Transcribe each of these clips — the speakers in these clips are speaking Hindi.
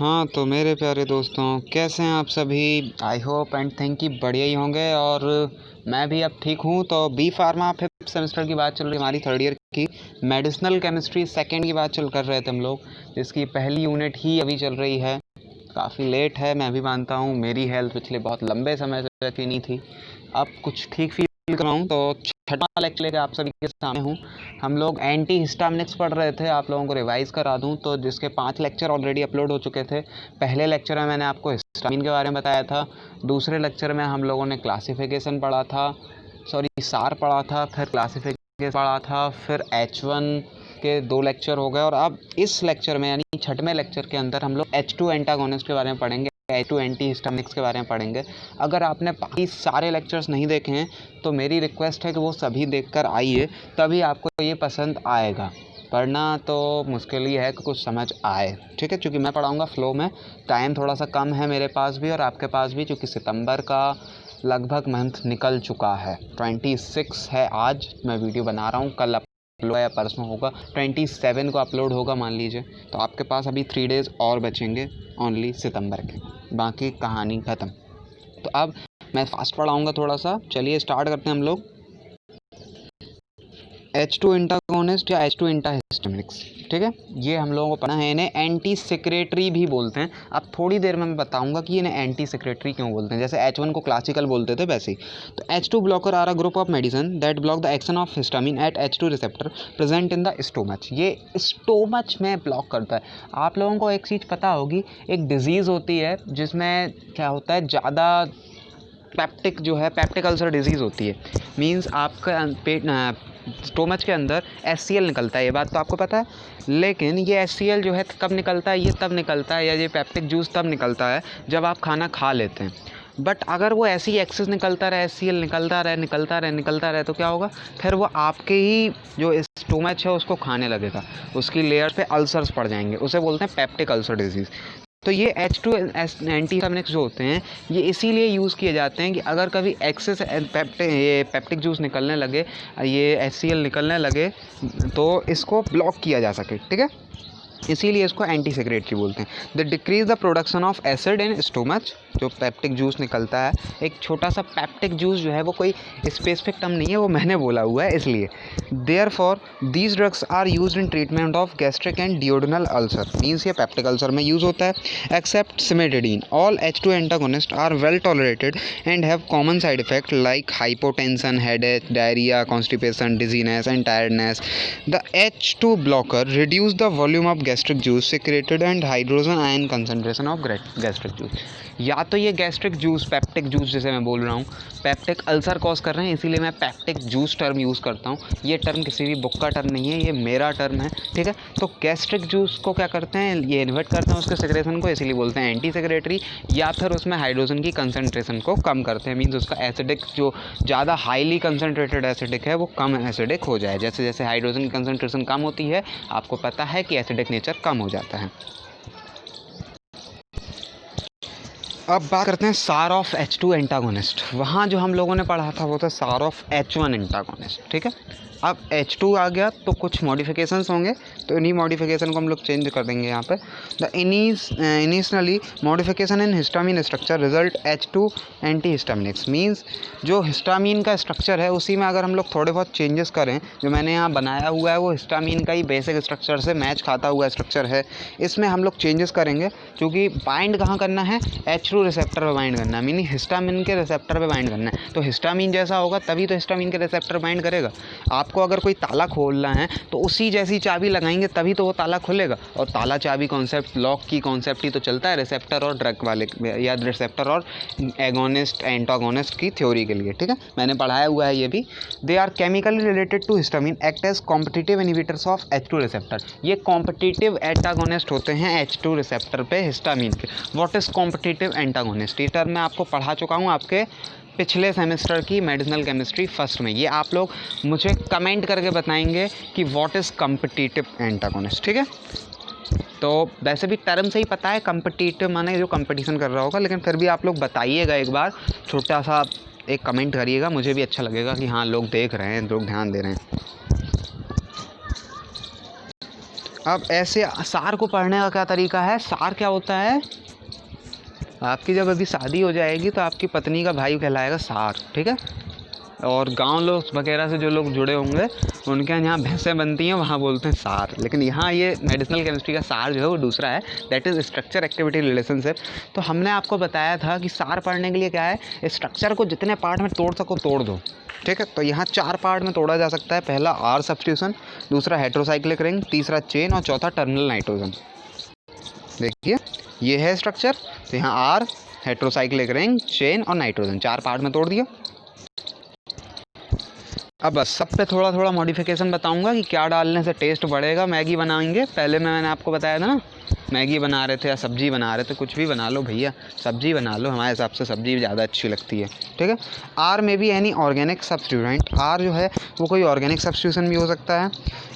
हाँ, तो मेरे प्यारे दोस्तों, कैसे हैं आप सभी? आई होप एंड थिंक कि बढ़िया ही होंगे। और मैं भी अब ठीक हूँ। तो बी फार्मा फिफ्थ सेमेस्टर की बात चल रही है, हमारी थर्ड ईयर की मेडिसिनल केमिस्ट्री सेकेंड की बात कर रहे थे हम लोग, जिसकी पहली यूनिट ही अभी चल रही है। काफ़ी लेट है, मैं भी मानता हूँ। मेरी हेल्थ पिछले बहुत लंबे समय से अच्छी नहीं थी, अब कुछ ठीक फील कर रहा हूँ। तो छठवां लेक्चर लेकर आप सभी के सामने हूँ। हम लोग एंटी हिस्टामिनिक्स पढ़ रहे थे। आप लोगों को रिवाइज करा दूं तो जिसके 5 लेक्चर ऑलरेडी अपलोड हो चुके थे। पहले लेक्चर में मैंने आपको हिस्टामिन के बारे में बताया था। दूसरे लेक्चर में हम लोगों ने क्लासिफिकेशन पढ़ा था, सार पढ़ा था, फिर क्लासिफिकेशन पढ़ा था, फिर H1 के 2 लेक्चर हो गए। और अब इस लेक्चर में यानी छठवें लेक्चर के अंदर हम लोग H2 एंटागोनिस्ट के बारे में पढ़ेंगे, H2 एंटी हिस्टामिनिक्स के बारे में पढ़ेंगे। अगर आपने बाकी सारे लेक्चर्स नहीं देखे हैं तो मेरी रिक्वेस्ट है कि वो सभी देखकर आइए, तभी आपको ये पसंद आएगा। पढ़ना तो मुश्किल ही है कि कुछ समझ आए, ठीक है? क्योंकि मैं पढ़ाऊँगा फ्लो में, टाइम थोड़ा सा कम है मेरे पास भी और आपके पास भी, क्योंकि सितंबर का लगभग मंथ निकल चुका है। 26 है आज मैं वीडियो बना रहा हूँ, कल अपलोड या परसों होगा, 27 को अपलोड होगा मान लीजिए। तो आपके पास अभी 3 डेज़ और बचेंगे ओनली सितंबर के, बाकी कहानी ख़त्म। तो अब मैं फास्ट पढ़ाऊँगा थोड़ा सा। चलिए स्टार्ट करते हैं हम लोग। H2 एंटागोनिस्ट या H2 एंटाहिस्टामिनिक्स, ठीक है? ये हम लोगों को पढ़ना है। इन्हें एंटी सेक्रेटरी भी बोलते हैं। अब थोड़ी देर में मैं बताऊंगा कि इन्हें एंटी सेक्रेटरी क्यों बोलते हैं। जैसे H1 को क्लासिकल बोलते थे वैसे ही। तो H2 blocker are a group of medicine that block the action of histamine at H2 receptor present in the stomach. ये स्टोमच में ब्लॉक करता है। आप लोगों को एक चीज़ पता होगी, एक डिजीज़ होती है जिसमें क्या होता है, ज़्यादा पेप्टिक जो है, पेप्टिक अल्सर डिजीज़ होती है। मींस आपका पेट स्टोमच के अंदर HCl निकलता है, ये बात तो आपको पता है। लेकिन ये HCl जो है कब निकलता है? ये तब निकलता है, या ये पेप्टिक जूस तब निकलता है जब आप खाना खा लेते हैं। बट अगर वो ऐसे ही एक्सेस निकलता रहे, HCl निकलता रहे तो क्या होगा? फिर वो आपके ही जो स्टोमच है उसको खाने लगेगा, उसकी लेयर पे अल्सर्स पड़ जाएंगे, उसे बोलते हैं पेप्टिक अल्सर डिजीज़। तो ये H2 एंटीहिस्टामिनिक्स जो होते हैं ये इसीलिए यूज़ किए जाते हैं कि अगर कभी एक्सेस पेप्टिक जूस निकलने लगे, ये HCl निकलने लगे, तो इसको ब्लॉक किया जा सके, ठीक है? इसीलिए इसको एंटी सेक्रेटरी बोलते हैं। The decrease the production of acid in stomach, जो पेप्टिक जूस निकलता है। एक छोटा सा पेप्टिक जूस जो है वो कोई स्पेसिफिक टर्म नहीं है, वो मैंने बोला हुआ है इसलिए। Therefore these drugs are used in treatment of gastric and duodenal ulcer. Means ये पेप्टिक अल्सर में यूज़ होता है। Except cimetidine, all H2 antagonist are well tolerated and have common side effect like hypotension, headache, diarrhoea, constipation, dizziness and tiredness. The H2 blocker reduce the volume of gastric juice secreted and hydrogen ion concentration of gastric juice। या तो ये गैस्ट्रिक जूस, पेप्टिक जूस जैसे मैं बोल रहा हूँ, पेप्टिक अल्सर कॉज कर रहे हैं, इसीलिए मैं पेप्टिक जूस टर्म यूज़ करता हूँ। ये टर्म किसी भी बुक का टर्म नहीं है, ये मेरा टर्म है, ठीक है? तो गैस्ट्रिक जूस को क्या करते हैं, ये इन्वर्ट करते हैं उसके सेक्रेशन को, इसीलिए बोलते हैं एंटी सेक्रेटरी। या फिर उसमें हाइड्रोजन की कंसनट्रेशन को कम करते हैं, मीन्स उसका एसिडिक जो ज़्यादा हाईली कंसनट्रेटेड एसिडिक है वो कम एसिडिक हो जाए। जैसे जैसे हाइड्रोजन की कंसनट्रेशन कम होती है, आपको पता है कि एसिडिक नेचर कम हो जाता है। अब बात करते हैं सार ऑफ H2 एंटागोनिस्ट। वहाँ जो हम लोगों ने पढ़ा था वो था सार ऑफ H1 एंटागोनिस्ट, ठीक है? अब H2 आ गया तो कुछ मॉडिफिकेशंस होंगे, तो इन्हीं मॉडिफिकेशन को हम लोग चेंज कर देंगे यहाँ पे। The initially modification in histamine structure result H2 anti histaminics. Means जो हिस्टामिन का स्ट्रक्चर है उसी में अगर हम लोग थोड़े बहुत चेंजेस करें, जो मैंने यहाँ बनाया हुआ है वो हिस्टामिन का ही बेसिक स्ट्रक्चर से मैच खाता हुआ स्ट्रक्चर है, इसमें हम लोग चेंजेस करेंगे। क्योंकि बाइंड कहाँ करना है? H2 रिसेप्टर पे बाइंड करना है, मीनिंग हिस्टामिन के रिसेप्टर पे बाइंड करना है। तो हिस्टामिन जैसा होगा तभी तो हिस्टामिन के रिसेप्टर बाइंड करेगा। आपको अगर कोई ताला खोलना है तो उसी जैसी चाबी लगाएंगे तभी तो वो ताला खुलेगा। और ताला चाबी कॉन्सेप्ट, लॉक की कॉन्सेप्ट ही तो चलता है रिसेप्टर और ड्रग वाले, या रिसेप्टर और एगोनिस्ट एंटागोनिस्ट की थ्योरी के लिए, ठीक है? मैंने पढ़ाया हुआ है ये भी। They are chemically related to histamine, act as competitive inhibitors of H2 receptor. ये कॉम्पिटिटिव एंटागोनिस्ट होते हैं H2 रिसेप्टर पे हिस्टामिन के। What is competitive antagonist? ये टर्म मैं आपको पढ़ा चुका हूँ आपके पिछले सेमेस्टर की मेडिसिनल केमिस्ट्री फर्स्ट में। ये आप लोग मुझे कमेंट करके बताएंगे कि व्हाट इज़ कॉम्पिटिटिव एंटागोनिस्ट, ठीक है? तो वैसे भी टर्म से ही पता है, कॉम्पिटिटिव माने जो कंपटीशन कर रहा होगा, लेकिन फिर भी आप लोग बताइएगा एक बार, छोटा सा एक कमेंट करिएगा, मुझे भी अच्छा लगेगा कि हाँ लोग देख रहे हैं, लोग ध्यान दे रहे हैं। अब ऐसे सार को पढ़ने का क्या तरीका है, सार क्या होता है, आपकी जब अभी शादी हो जाएगी तो आपकी पत्नी का भाई कहलाएगा सार, ठीक है। और गांव लोग वगैरह से जो लोग जुड़े होंगे उनके यहाँ भैंसें बनती हैं, वहाँ बोलते हैं सार, लेकिन यहाँ ये मेडिसिनल केमिस्ट्री का सार जो है वो दूसरा है, that is structure activity relationship. तो हमने आपको बताया था कि सार पढ़ने के लिए क्या है, स्ट्रक्चर को जितने पार्ट में तोड़ सको तोड़ दो, ठीक है। तो यहाँ 4 पार्ट में तोड़ा जा सकता है, पहला आर सब्स्टिट्यूशन, दूसरा हेट्रोसाइक्लिक रिंग, तीसरा चेन और चौथा टर्मिनल नाइट्रोजन। देखिए ये है स्ट्रक्चर, तो यहाँ आर, हेट्रोसाइक्लिक रिंग, चेन और नाइट्रोजन 4 पार्ट में तोड़ दिया। अब बस सब पे थोड़ा थोड़ा मॉडिफिकेशन बताऊंगा कि क्या डालने से टेस्ट बढ़ेगा। मैगी बनाएंगे, पहले मैंने आपको बताया था ना, मैगी बना रहे थे या सब्जी बना रहे थे, कुछ भी बना लो भैया, सब्जी बना लो, हमारे हिसाब से सब्जी ज़्यादा अच्छी लगती है, ठीक है। R may be any organic substituent, R जो है वो कोई ऑर्गेनिक सब्स्टिट्यूशन भी हो सकता है।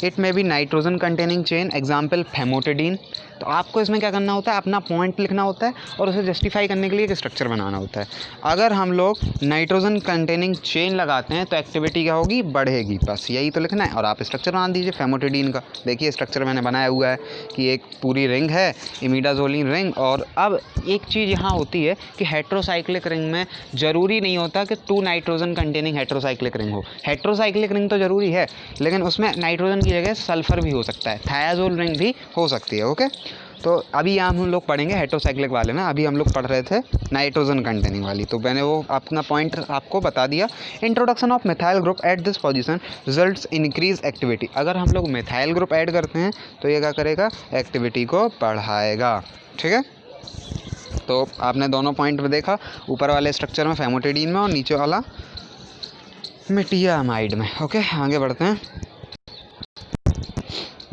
It may be nitrogen containing chain, example famotidine. तो आपको इसमें क्या करना होता है, अपना पॉइंट लिखना होता है और उसे जस्टिफाई करने के लिए एक स्ट्रक्चर बनाना होता है। अगर हम लोग नाइट्रोजन कंटेनिंग चेन लगाते हैं तो एक्टिविटी क्या होगी, बढ़ेगी, बस यही तो लिखना है। और आप स्ट्रक्चर बना दीजिए फेमोटेडीन का। देखिए स्ट्रक्चर मैंने बनाया हुआ है कि एक पूरी रिंग है, इमिडाजोलिन रिंग। और अब एक चीज़ यहाँ होती है कि हेट्रोसाइक्लिक रिंग में ज़रूरी नहीं होता कि 2 नाइट्रोजन कंटेनिंग हेट्रोसाइक्लिक रिंग हो। हेट्रोसाइक्लिक रिंग तो ज़रूरी है, लेकिन उसमें नाइट्रोजन की जगह सल्फ़र भी हो सकता है, थायाजोल रिंग भी हो सकती है, ओके। तो अभी यहाँ हम लोग पढ़ेंगे हेट्रोसाइक्लिक वाले में, अभी हम लोग पढ़ रहे थे नाइट्रोजन कंटेनिंग वाली, तो मैंने वो अपना पॉइंट आपको बता दिया। Introduction of methyl group at this position results increase activity. अगर हम लोग मिथाइल ग्रुप ऐड करते हैं तो ये क्या करेगा, एक्टिविटी को बढ़ाएगा, ठीक है। तो आपने दोनों पॉइंट में देखा, ऊपर वाले स्ट्रक्चर में फेमोटेडीन में और नीचे वाला मेटियामाइड में, ओके। आगे बढ़ते हैं।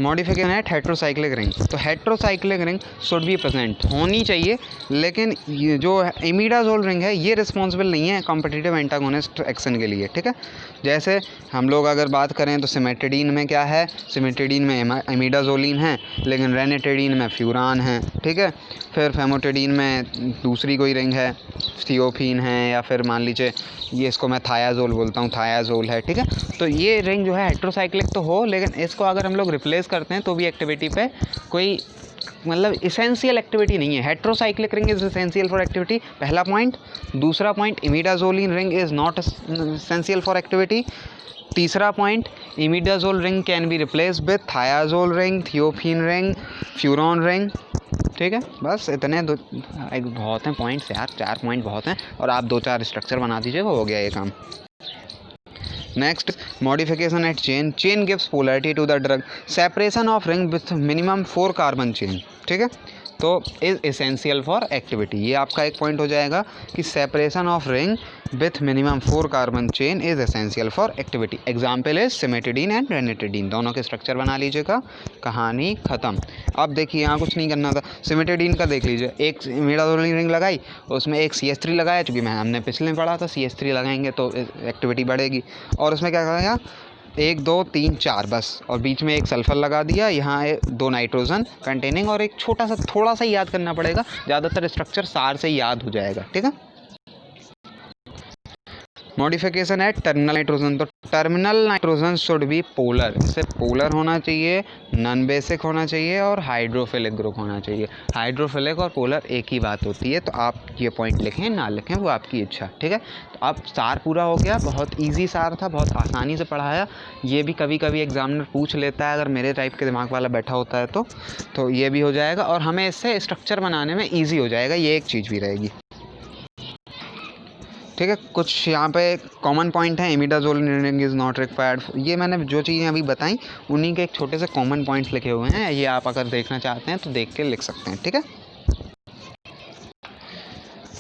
मॉडिफिकेशन है हेट्रोसाइक्लिक रिंग। तो heterocyclic ring should be present, होनी चाहिए, लेकिन ये जो इमिडाजोल रिंग है ये रिस्पॉन्सिबल नहीं है कॉम्पिटिटिव एंटागोनिस्ट एक्शन के लिए, ठीक है। जैसे हम लोग अगर बात करें तो सिमेटिडीन में क्या है, सिमेटिडीन में इमिडाजोलिन है, लेकिन रेनिटिडीन में फ्यूरान है, ठीक है। फिर फेमोटिडीन में दूसरी कोई रिंग है, थियोफीन है, या फिर मान लीजिए ये इसको मैं थायाजोल बोलता हूँ, थायाजोल है, ठीक है। तो ये रिंग जो है हेट्रोसाइक्लिक तो हो, लेकिन इसको अगर हम लोग रिप्लेस करते हैं तो भी एक्टिविटी पे कोई मतलब इसेंशियल एक्टिविटी नहीं है। Heterocyclic ring is essential for activity, पहला पॉइंट। दूसरा point, imidazoline ring is not essential for activity. तीसरा point, imidazole ring can be replace with thiazole ring, thiophene ring, furan ring, ठीक है। बस इतने दो बहुत हैं पॉइंट्स यार, 4 पॉइंट बहुत हैं, और आप 2-4 स्ट्रक्चर बना दीजिएगा, हो गया ये काम। Next, modification at chain. Chain gives polarity to the drug, separation of ring with minimum 4 carbon chain, ठीक है। तो इज़ एसेंशियल फॉर एक्टिविटी, ये आपका एक पॉइंट हो जाएगा कि separation of ring with minimum 4 carbon chain is essential for activity. Example is cimetidine and ranitidine, दोनों के स्ट्रक्चर बना लीजिएगा, कहानी ख़त्म। अब देखिए यहाँ कुछ नहीं करना था, सिमेटिडीन का देख लीजिए, एक इमिडाजोलिन रिंग लगाई, उसमें एक CH3 लगाया, चूँकि हमने पिछले में पढ़ा था CH3 लगाएंगे तो एक्टिविटी बढ़ेगी, और उसमें क्या करेगा 1 2 3 4 बस, और बीच में एक सल्फ़र लगा दिया, यहाँ 2 नाइट्रोजन कंटेनिंग, और एक छोटा सा थोड़ा सा याद करना पड़ेगा, ज़्यादातर स्ट्रक्चर सार से याद हो जाएगा, ठीक है। मॉडिफिकेशन है टर्मिनल नाइट्रोजन। तो terminal nitrogen should be polar, इससे पोलर होना चाहिए, नॉन बेसिक होना चाहिए और हाइड्रोफिलिक ग्रुप होना चाहिए। हाइड्रोफिलिक और पोलर एक ही बात होती है, तो आप ये पॉइंट लिखें ना लिखें वो आपकी इच्छा, ठीक है। तो अब सार पूरा हो गया, बहुत ईजी सार था, बहुत आसानी से पढ़ाया। ये भी कभी कभी एग्जामिनर पूछ लेता है, अगर मेरे टाइप के दिमाग वाला बैठा होता है तो ये भी हो जाएगा, और हमें इससे स्ट्रक्चर बनाने में ईजी हो जाएगा, ये एक चीज़ भी रहेगी, ठीक है। कुछ यहाँ पे कॉमन पॉइंट है, इमिडाजोलिन रिंग इज़ नॉट रिक्वायर्ड, ये मैंने जो चीज़ें अभी बताई उन्हीं के एक छोटे से कॉमन पॉइंट्स लिखे हुए हैं, ये आप अगर देखना चाहते हैं तो देख के लिख सकते हैं, ठीक है।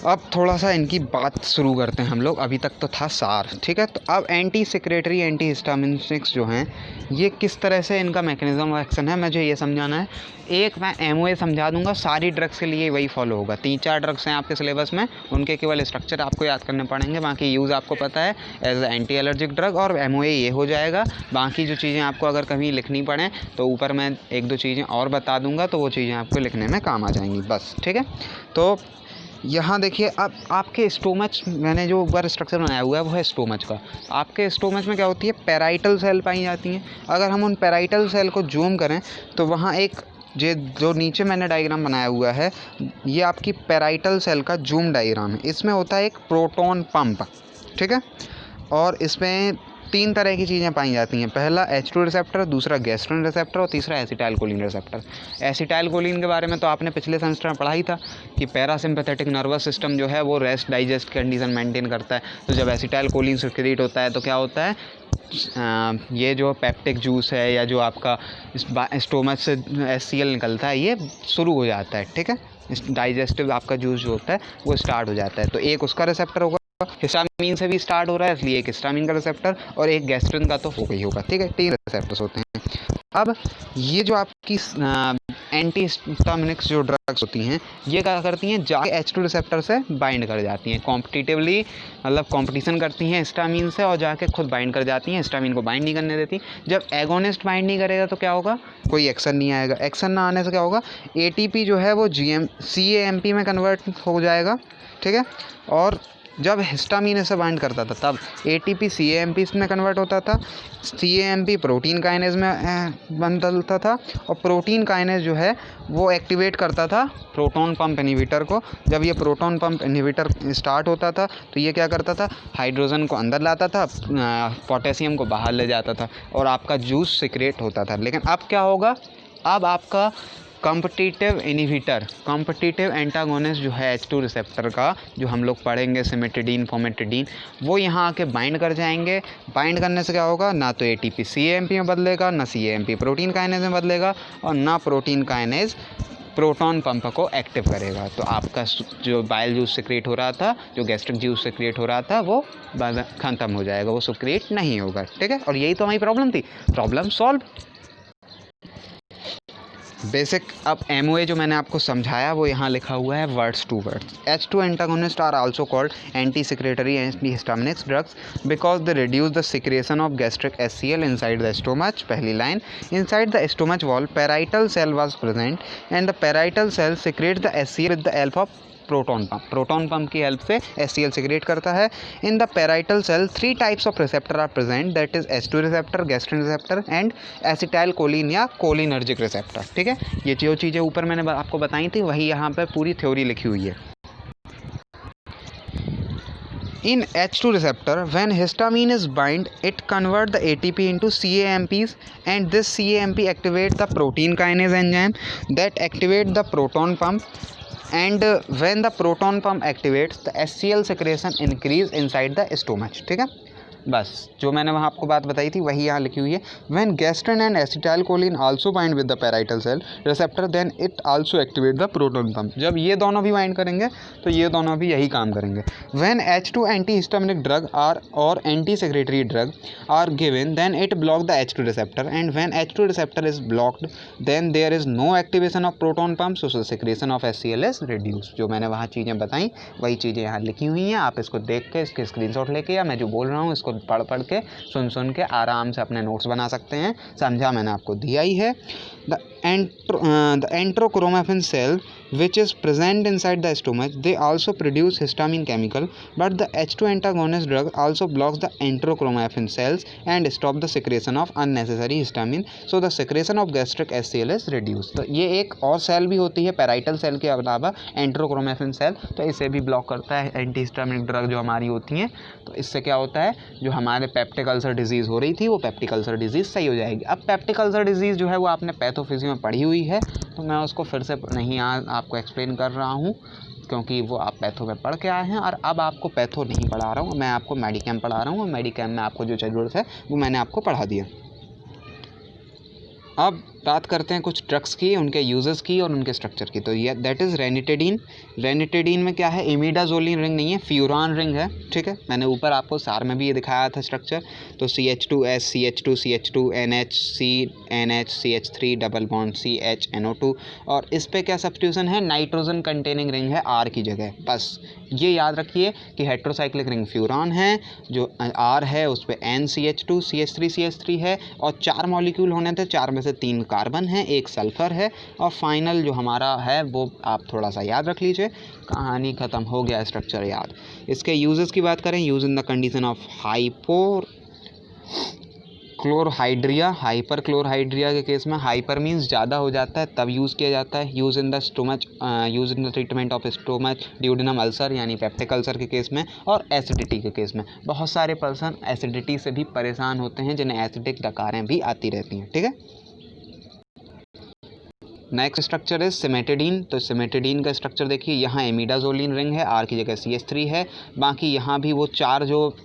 अब थोड़ा सा इनकी बात शुरू करते हैं हम लोग, अभी तक तो था सार, ठीक है। तो अब एंटी सेक्रेटरी एंटी हिस्टामिनिक्स जो हैं ये किस तरह से इनका मैकेनिज्म ऑफ एक्शन है, मुझे ये समझाना है। एक मैं MOA समझा दूंगा, सारी ड्रग्स के लिए वही फॉलो होगा। 3-4 ड्रग्स हैं आपके सिलेबस में, उनके केवल स्ट्रक्चर आपको याद करने पड़ेंगे, बाकी यूज़ आपको पता है एज एंटी एलर्जिक ड्रग, और MOA ये हो जाएगा। बाकी जो चीज़ें आपको अगर कभी लिखनी पड़ें तो ऊपर मैं 1-2 चीज़ें और बता दूंगा, तो वो चीज़ें आपको लिखने में काम आ जाएंगी, बस, ठीक है। तो यहाँ देखिए, अब आपके स्टोमच, मैंने जो ऊपर स्ट्रक्चर बनाया हुआ है वो है स्टोमच का। आपके स्टोमच में क्या होती है, पैराइटल सेल पाई जाती हैं। अगर हम उन पैराइटल सेल को जूम करें तो वहाँ एक ये जो नीचे मैंने डायग्राम बनाया हुआ है, ये आपकी पैराइटल सेल का जूम डायग्राम है। इसमें होता है एक प्रोटॉन पंप, ठीक है। और इसमें 3 तरह की चीज़ें पाई जाती हैं। पहला H2 रिसेप्टर, दूसरा गैस्ट्रिन रिसेप्टर और तीसरा एसिटाइलकोलिन रिसेप्टर। एसिटाइलकोलिन के बारे में तो आपने पिछले सेमेस्टर में पढ़ा ही था कि पैरासिम्पैथेटिक नर्वस सिस्टम जो है वो रेस्ट डाइजेस्ट कंडीशन मेंटेन करता है। तो जब एसिटाइलकोलिन सिक्रीट होता है तो क्या होता है, ये जो पेप्टिक जूस है या जो आपका स्टोमच से HCl निकलता है ये शुरू हो जाता है, ठीक है। डाइजेस्टिव आपका जूस जो होता है वो स्टार्ट हो जाता है। तो एक उसका रिसेप्टर होगा, हिस्टामीन से भी स्टार्ट हो रहा है इसलिए एक हिस्टामीन का रिसेप्टर, और एक गैस्ट्रिन का तो हो गई होगा, ठीक है। 3 रिसेप्टर्स होते हैं। अब ये जो आपकी एंटी हिस्टामिनिक्स जो ड्रग्स होती हैं ये क्या करती हैं, जाके H2 रिसेप्टर से बाइंड कर जाती हैं कॉम्पिटिटिवली, मतलब कंपटीशन करती हैं हिस्टामीन से और जाके खुद बाइंड कर जाती हैं, हिस्टामीन को बाइंड नहीं करने देती। जब एगोनिस्ट बाइंड नहीं करेगा तो क्या होगा, कोई एक्शन नहीं आएगा। एक्शन ना आने से क्या होगा, ATP जो है वो CAMP में कन्वर्ट हो जाएगा, ठीक है। और जब हिस्टामीन से बाइंड करता था तब ATP CAMP में कन्वर्ट होता था, CAMP प्रोटीन काइनेज में बदलता था, और प्रोटीन काइनेज जो है वो एक्टिवेट करता था प्रोटॉन पंप इनहिबिटर को। जब ये प्रोटॉन पंप इनहिबिटर स्टार्ट होता था तो ये क्या करता था, हाइड्रोजन को अंदर लाता था, पोटेशियम को बाहर ले जाता था और आपका जूस सिक्रेट होता था। लेकिन अब क्या होगा, अब आपका कॉम्पिटिटिव इनहिबिटर, कॉम्पिटिटिव एंटागोनिस्ट जो है H2 रिसेप्टर का, जो हम लोग पढ़ेंगे सिमेटिडीन फॉर्मेटिडीन, वो यहाँ आके बाइंड कर जाएंगे। बाइंड करने से क्या होगा, ना तो ATP CAMP में बदलेगा, ना CAMP प्रोटीन काइनेज में बदलेगा, और ना प्रोटीन काइनेज प्रोटॉन पंप को एक्टिव करेगा। तो आपका जो बाइल जूस सिक्रेट हो रहा था, जो गैस्ट्रिक जूस सिक्रेट हो रहा था, वो ख़त्म हो जाएगा, वो सिक्रेट नहीं होगा, ठीक है। और यही तो हमारी प्रॉब्लम थी, प्रॉब्लम सॉल्व। बेसिक अब MOA जो मैंने आपको समझाया वो यहाँ लिखा हुआ है words to words. H2 antagonist are also called anti secretory anti histaminics drugs because they reduce the secretion of gastric HCl inside the stomach. पहली line, inside the stomach wall parietal cell was present and the parietal cell secrete the HCl with the help of proton pump. Proton pump की हेल्प से HCl सिक्रेट करता है। In the parietal cell 3 types of receptor are present, that is H2 receptor, gastrin receptor and acetylcholine या कोलिनर्जिक रिसेप्टर, ठीक है। ये जो चीज़ें ऊपर मैंने आपको बताई थी वही यहाँ पर पूरी थ्योरी लिखी हुई है। In H2 receptor, when histamine is bind, it convert the ATP into CAMPs, and this CAMP activate the protein kinase enzyme that activate the proton pump. And when the proton pump activates, the HCl secretion increase inside the stomach, ठीक है। बस जो मैंने वहाँ आपको बात बताई थी वही यहाँ लिखी हुई है। When gastrin and acetylcholine also bind with the parietal cell receptor, then it also activate the proton pump। जब ये दोनों भी बाइंड करेंगे तो ये दोनों भी यही काम करेंगे। When H2 antihistaminic drug or anti-secretory drug are given, then it block the H2 receptor, and when H2 receptor is blocked, then there is no activation of proton pump, so the secretion of HCl is reduced। जो मैंने वहाँ चीज़ें बताई वही चीज़ें यहाँ लिखी हुई हैं। आप इसको देख के इसके स्क्रीनशॉट लेके या मैं जो बोल रहा हूँ इसको पढ़ के सुन के आराम से अपने नोट्स बना सकते हैं। समझा मैंने आपको दिया ही है। The enterochromaffin cell which is present inside the stomach, they also produce histamine chemical, but the H2 antagonist drug also blocks the enterochromaffin cells and stop the secretion of unnecessary histamine, so the secretion of gastric HCl is reduced। तो ये एक और सेल भी होती है पैराइटल सेल के अलावा, एंट्रोक्रोमेफिन सेल, तो इसे भी ब्लॉक करता है एंटी हिस्टामिनिक ड्रग जो हमारी होती हैं। तो इससे क्या होता है, जो हमारे पेप्टिक अल्सर डिजीज़ हो रही थी वो पेप्टिक अल्सर डिजीज़ सही हो जाएगी। अब पेप्टिक अल्सर डिजीज़ जो है वो आपने पैथोफिजी में पढ़ी हुई है, तो मैं उसको फिर से नहीं आपको एक्सप्लेन कर रहा हूँ क्योंकि वो आप पैथो में पढ़ के आए हैं। और अब आपको पैथो नहीं पढ़ा रहा हूँ, मैं आपको मेडिकैम पढ़ा रहा हूँ, और मेडिकैम में आपको जो ज़रूरत है वो मैंने आपको पढ़ा दिया। अब बात करते हैं कुछ ड्रग्स की, उनके यूजेस की और उनके स्ट्रक्चर की। तो ये दैट इज़ रेनिटेडीन। रेनिटेडीन में क्या है, इमिडाजोलिन रिंग नहीं है, फ्यूरान रिंग है, ठीक है। मैंने ऊपर आपको सार में भी ये दिखाया था स्ट्रक्चर। तो CH2S CH2 CH2 NH C NH CH3 double bond CH NO2, और इस पे क्या सब्स्टिट्यूशन है, नाइट्रोजन कंटेनिंग रिंग है R की जगह। बस ये याद रखिए कि हेट्रोसाइक्लिक रिंग फ्यूरान है, जो R है उस पर NCH2 CH3 CH3 है, और 4 मॉलिक्यूल होने थे, 4 में से 3 कार्बन है, एक सल्फ़र है और फाइनल जो हमारा है वो आप थोड़ा सा याद रख लीजिए। कहानी ख़त्म, हो गया स्ट्रक्चर याद। इसके यूजेस की बात करें, use in the condition of chlorhydria, hyper chlorhydria के केस में, हाइपर मीन्स ज़्यादा हो जाता है तब यूज़ किया जाता है। Use in the stomach, use in the treatment of stomach duodenum ulcer यानी पेप्टिक अल्सर के केस में, और एसिडिटी के केस में। बहुत सारे पर्सन एसिडिटी से भी परेशान होते हैं जिन्हें एसिडिक डकारें भी आती रहती हैं, ठीक है। नेक्स्ट स्ट्रक्चर है सिमेटिडीन। तो सिमेटिडीन का स्ट्रक्चर देखिए, यहाँ एमिडाजोलिन रिंग है, आर की जगह CH3 है। बाकी यहाँ भी वो 4 जो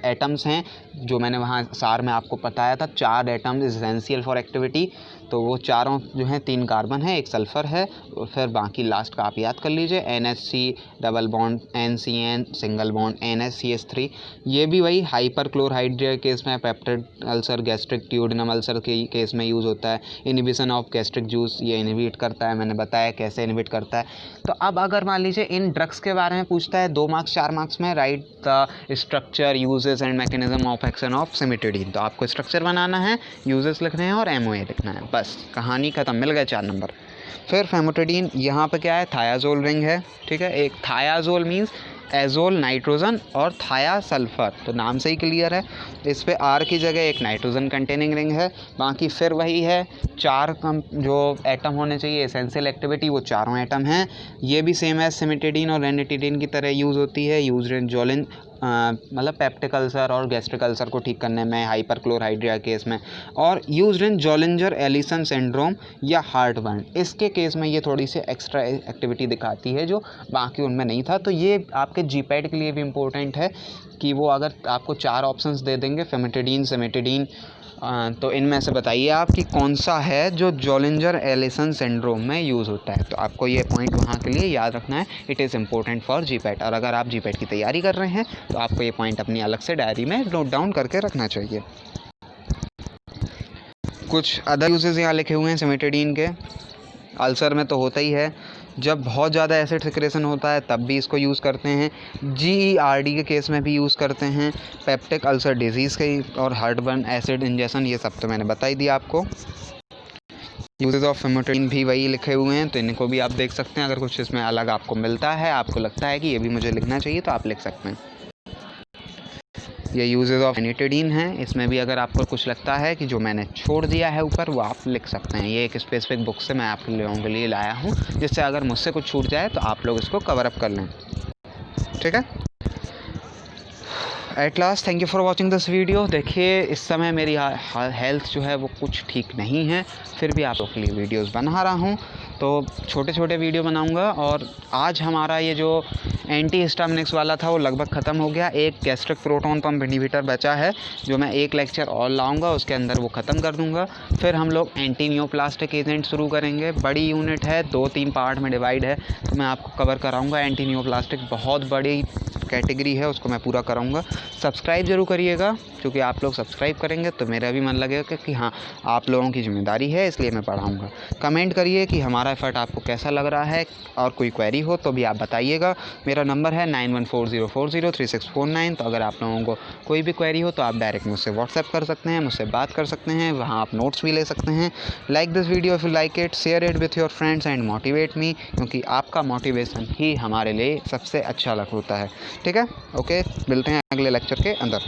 एटम्स हैं जो मैंने वहाँ सार में आपको बताया था, 4 एटम्स एसेंशियल फॉर एक्टिविटी। तो वो चारों जो हैं 3 कार्बन है, एक सल्फ़र है, और फिर बाकी लास्ट का आप याद कर लीजिए NH3 double bond NCN single bond NH-CH3। ये भी वही हाइपर क्लोरहाइड्रिया के केस में, peptic ulcer, gastric duodenum ulcer के केस में यूज़ होता है। इनहिबिशन ऑफ गैस्ट्रिक जूस ये इनहिबिट करता है, मैंने बताया कैसे इनहिबिट करता है। तो अब अगर मान लीजिए इन ड्रग्स के बारे में पूछता है 2 मार्क्स 4 मार्क्स में, write the structure, uses and mechanism of action of cimetidine. तो आपको स्ट्रक्चर बनाना है, यूजेस लिखने हैं और MOA लिखना है, बस कहानी ख़त्म, मिल गए 4 नंबर। फिर फेमोटिडीन, यहाँ पे क्या है, थायाजोल रिंग है, ठीक है। एक थायाजोल मीन्स एजोल नाइट्रोजन और थाया सल्फ़र, तो नाम से ही क्लियर है। इस पे R की जगह एक नाइट्रोजन कंटेनिंग रिंग है। बाकी फिर वही है, 4 जो एटम होने चाहिए एसेंशियल एक्टिविटी, वो चारों एटम हैं। ये भी सेम है सिमेटिडीन और रेनिटिडीन की तरह यूज़ होती है। यूज इन जोलिन मतलब पेप्टिक अल्सर और गैस्ट्रिक अल्सर को ठीक करने में, हाइपर क्लोरहाइड्रिया केस में, और यूज्ड इन जोलिंजर एलिसन सिंड्रोम या हार्टबर्न, इसके केस में ये थोड़ी सी एक्स्ट्रा एक्टिविटी दिखाती है जो बाकी उनमें नहीं था। तो ये आपके GPAT के लिए भी इम्पोर्टेंट है कि वो अगर आपको 4 ऑप्शंस दे देंगे, फेमेटिडीन, सिमेटिडीन, तो इनमें से बताइए आप कि कौन सा है जो जोलिंजर एलिसन सिंड्रोम में यूज़ होता है। तो आपको ये पॉइंट वहाँ के लिए याद रखना है, it is important for GPAT। और अगर आप GPAT की तैयारी कर रहे हैं तो आपको ये पॉइंट अपनी अलग से डायरी में नोट डाउन करके रखना चाहिए। कुछ अदर यूजेस यहाँ लिखे हुए हैं सिमेटिडीन के। अल्सर में तो होता ही है, जब बहुत ज़्यादा एसिड सिक्रेशन होता है तब भी इसको यूज़ करते हैं। GERD के केस में भी यूज़ करते हैं, पेप्टिक अल्सर डिजीज़ के और हार्टबर्न, एसिड इंजेक्शन, ये सब तो मैंने बता ही दिया आपको। यूजेस ऑफ फेमोटिडीन भी वही लिखे हुए हैं, तो इनको भी आप देख सकते हैं। अगर कुछ इसमें अलग आपको मिलता है, आपको लगता है कि ये भी मुझे लिखना चाहिए, तो आप लिख सकते हैं। ये यूजेस ऑफ फेनिटिडीन हैं, इसमें भी अगर आपको कुछ लगता है कि जो मैंने छोड़ दिया है ऊपर, वो आप लिख सकते हैं। ये एक स्पेसिफिक बुक से मैं आप लोगों के लिए लाया हूँ, जिससे अगर मुझसे कुछ छूट जाए तो आप लोग इसको कवर अप कर लें, ठीक है। At last thank you for watching this video. देखिए इस समय मेरी हेल्थ जो है वो कुछ ठीक नहीं है, फिर भी आप लोग के लिए वीडियोस बना रहा हूँ। तो छोटे छोटे वीडियो बनाऊँगा। और आज हमारा ये जो एंटी हिस्टामिनिक्स वाला था वो लगभग ख़त्म हो गया। एक गैस्ट्रिक प्रोटॉन पंप इनहिबिटर बचा है, जो मैं एक लेक्चर और लाऊंगा, उसके अंदर वो ख़त्म कर दूंगा। फिर हम लोग एंटी नियोप्लास्टिक एजेंट शुरू करेंगे। बड़ी यूनिट है, 2-3 पार्ट में डिवाइड है, तो मैं आपको कवर कराऊंगा। एंटी नियोप्लास्टिक बहुत बड़ी कैटेगरी है, उसको मैं पूरा कराऊंगा। सब्सक्राइब ज़रूर करिएगा, क्योंकि आप लोग सब्सक्राइब करेंगे तो मेरा भी मन लगेगा कि हाँ आप लोगों की जिम्मेदारी है, इसलिए मैं पढ़ाऊँगा। कमेंट करिए कि हमारा एफर्ट आपको कैसा लग रहा है, और कोई क्वेरी हो तो भी आप बताइएगा। मेरा नंबर है 9140403649। तो अगर आप लोगों को कोई भी क्वेरी हो तो आप डायरेक्ट मुझसे व्हाट्सएप कर सकते हैं, मुझसे बात कर सकते हैं, वहाँ आप नोट्स भी ले सकते हैं। Like this video if you like it, share it with your friends and motivate me, क्योंकि आपका मोटिवेशन ही हमारे लिए सबसे अच्छा लग होता है, ठीक है। ओके, मिलते हैं अगले लेक्चर के अंदर।